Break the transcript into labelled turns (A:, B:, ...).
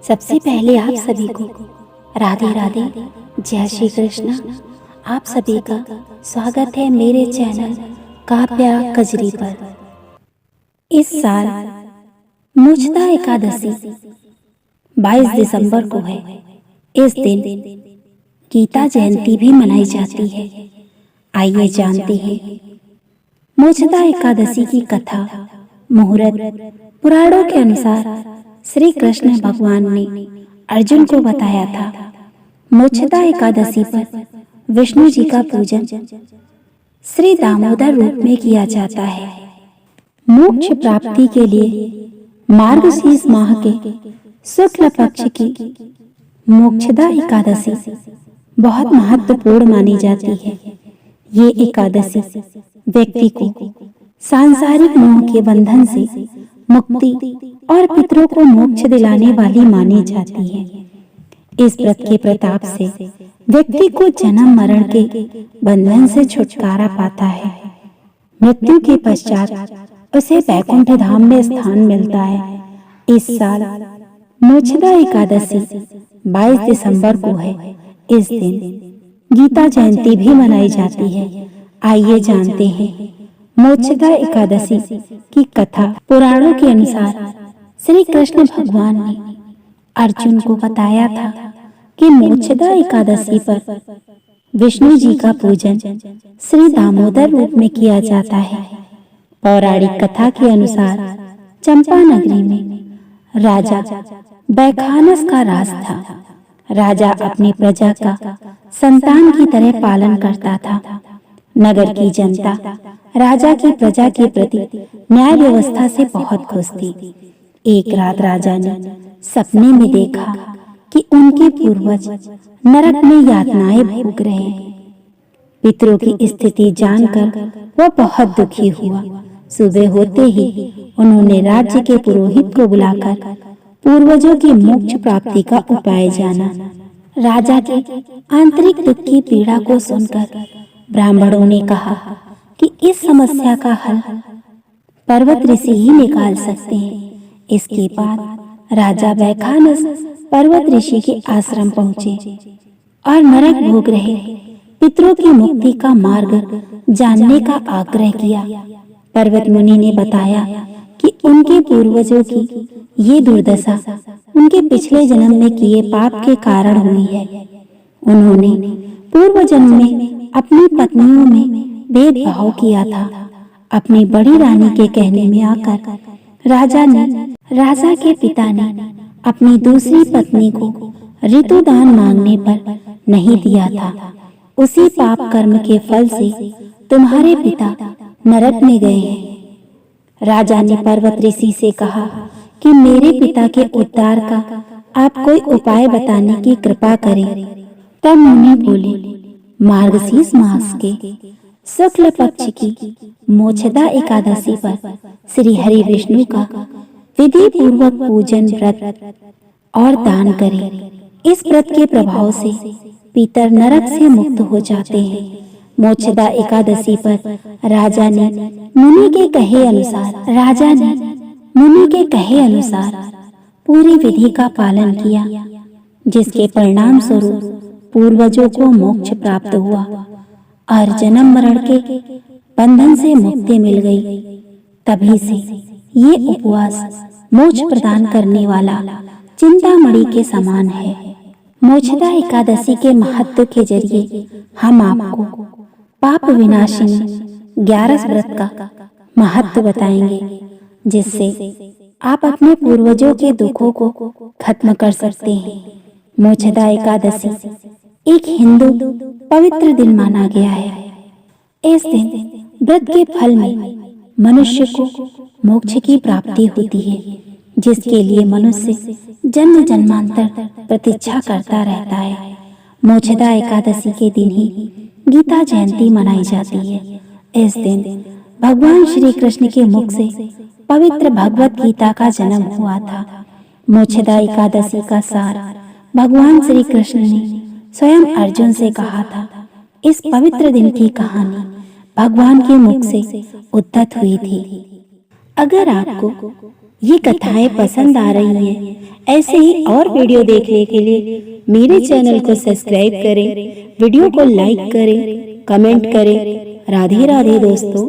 A: सबसे पहले आप सभी को राधे राधे, जय श्री कृष्ण। आप सभी का स्वागत है मेरे चैनल काव्या कजरी पर। इस साल मुछदा एकादशी 22 दिसंबर को है। इस दिन गीता जयंती भी मनाई जाती है। आइए जानते हैं मुछदा एकादशी की कथा। मुहूर्त पुराणों के अनुसार श्री कृष्ण भगवान ने अर्जुन को बताया था, मोक्षदा एकादशी पर विष्णु जी का पूजन श्री दामोदर रूप में किया जाता है। मोक्ष प्राप्ति के लिए मार्गशीर्ष माह के शुक्ल पक्ष की मोक्षदा एकादशी बहुत महत्वपूर्ण मानी जाती है। ये एकादशी व्यक्ति को सांसारिक मोह के बंधन से मुक्ति और पितरों को मोक्ष दिलाने वाली मानी जाती है। इस व्रत के प्रताप से व्यक्ति को जन्म मरण के बंधन से छुटकारा पाता है। मृत्यु के पश्चात उसे वैकुंठ धाम में स्थान मिलता है। इस साल मोक्षदा एकादशी 22 दिसंबर को है। इस दिन गीता जयंती भी मनाई जाती है। आइए जानते हैं मोक्षदा एकादशी की कथा। पुराणों के अनुसार श्री कृष्ण भगवान ने अर्जुन को बताया था कि मोक्षदा एकादशी पर विष्णु जी का पूजन श्री दामोदर रूप में किया जाता है। पौराणिक कथा के अनुसार चंपा नगरी में राजा बैखानस का राज था। राजा अपनी प्रजा का संतान की तरह पालन करता था। नगर की जनता राजा की प्रजा के प्रति न्याय व्यवस्था से बहुत खुश थी। एक रात राजा ने सपने में देखा कि उनके पूर्वज नरक में यातनाएं भोग रहे हैं। पितरों की स्थिति जानकर वह बहुत दुखी हुआ। सुबह होते ही उन्होंने राज्य के पुरोहित को बुलाकर पूर्वजों की मोक्ष प्राप्ति का उपाय जाना। राजा के आंतरिक दुख की पीड़ा को सुनकर ब्राह्मणों ने कहा कि इस समस्या का हल पर्वत ऋषि ही निकाल सकते हैं। इसके बाद राजा बैखानस पर्वत ऋषि के आश्रम पहुंचे और नरक भोग रहे पितरों की मुक्ति का मार्ग जानने का आग्रह किया। पर्वत मुनि ने बताया कि उनके पूर्वजों की ये दुर्दशा उनके पिछले जन्म में किए पाप के कारण हुई है। उन्होंने पूर्व जन्म में अपनी पत्नियों में भेदभाव किया था। अपनी बड़ी रानी के कहने में आकर राजा के पिता ने अपनी दूसरी पत्नी को ऋतुदान मांगने पर नहीं दिया था। उसी पाप कर्म के फल से तुम्हारे पिता नरक में गए हैं। राजा ने पर्वत ऋषि से कहा कि मेरे पिता के उद्धार का आप कोई उपाय बताने की कृपा करें। तब मुनि बोले, मार्गशीर्ष मास के शुक्ल पक्ष की मोक्षदा एकादशी पर श्री हरि विष्णु का विधि पूर्वक पूजन व्रत और दान करें। इस व्रत के प्रभाव से पितर नरक से मुक्त हो जाते हैं। मोक्षदा एकादशी पर राजा ने मुनि के कहे अनुसार पूरी विधि का पालन किया, जिसके परिणाम स्वरूप पूर्वजों को मोक्ष प्राप्त हुआ और जन्म मरण के बंधन से मुक्ति मिल गई। तभी से ये उपवास मोक्ष प्रदान करने वाला चिंतामणि के समान है। मोक्षदा एकादशी के महत्व के जरिए हम आपको पाप विनाशिनी 11 व्रत का महत्व बताएंगे, जिससे आप अपने पूर्वजों के दुखों को खत्म कर सकते हैं। मोक्षदा एकादशी एक हिंदू पवित्र दिन माना गया है। इस दिन व्रत के फल में मनुष्य को मोक्ष की प्राप्ति होती है, जिसके लिए मनुष्य जन्म जन्मांतर प्रतीक्षा करता रहता है। मोक्षदा एकादशी के दिन ही गीता जयंती मनाई जाती है। इस दिन भगवान श्री कृष्ण के मुख से पवित्र भगवत गीता का जन्म हुआ था। मोक्षदा एकादशी का सार भगवान श्री कृष्ण ने स्वयं अर्जुन से कहा था। इस पवित्र दिन की कहानी भगवान के मुख से उद्धत हुई थी। अगर आपको ये कथाएं पसंद आ रही हैं, ऐसे ही और वीडियो देखने के लिए मेरे चैनल को सब्सक्राइब करें, वीडियो को लाइक करें, कमेंट करें। राधे राधे दोस्तों।